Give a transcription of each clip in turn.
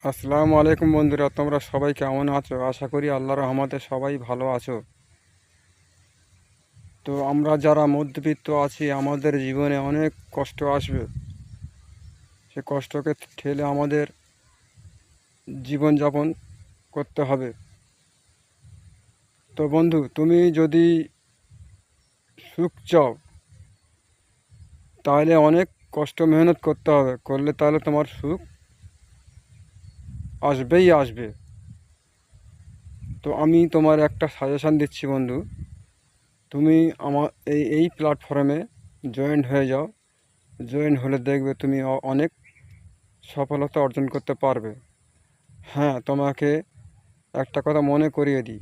আসসালামু আলাইকুম বন্ধুরা, তোমরা সবাই কেমন আছো? আশা করি আল্লাহর রহমতে সবাই ভালো আছো। তো আমরা যারা মধ্যবিত্ত আছি, আমাদের জীবনে অনেক কষ্ট আসবে। সে কষ্টকে ঠেলে আমাদের জীবনযাপন করতে হবে। তো বন্ধু, তুমি যদি সুখ চাও তাহলে অনেক কষ্ট মেহনত করতে হবে, করলে তাহলে তোমার সুখ আসবেই আসবে। তো আমি তোমার একটা সাজেশান দিচ্ছি বন্ধু, তুমি আমার এই প্ল্যাটফর্মে জয়েন্ট হয়ে যাও। জয়েন হলে দেখবে তুমি অনেক সফলতা অর্জন করতে পারবে। হ্যাঁ, তোমাকে একটা কথা মনে করিয়ে দিই,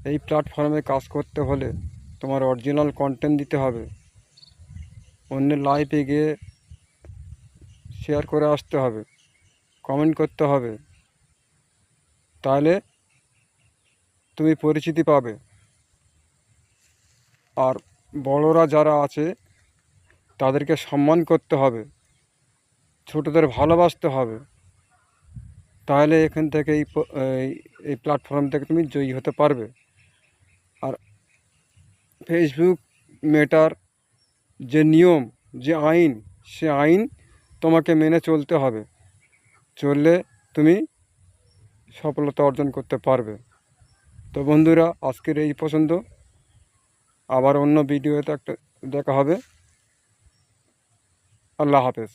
এই প্ল্যাটফর্মে কাজ করতে হলে তোমার অরিজিনাল কন্টেন্ট দিতে হবে, অন্যের লাইভে গিয়ে শেয়ার করে আসতে হবে, কমেন্ট করতে হবে, তাহলে তুমি পরিচিতি পাবে। আর বড়রা যারা আছে তাদেরকে সম্মান করতে হবে, ছোটদের ভালোবাসতে হবে, তাহলে এখান থেকে এই প্ল্যাটফর্ম থেকে তুমি জয়ী হতে পারবে। আর ফেসবুক মেটার যে নিয়ম, যে আইন, সে আইন তোমাকে মেনে চলতে হবে, চললে তুমি সফলতা অর্জন করতে পারবে। তো বন্ধুরা, আজকের এই পছন্দ, আবার অন্য ভিডিওতে একটা দেখা হবে। আল্লাহ হাফেজ।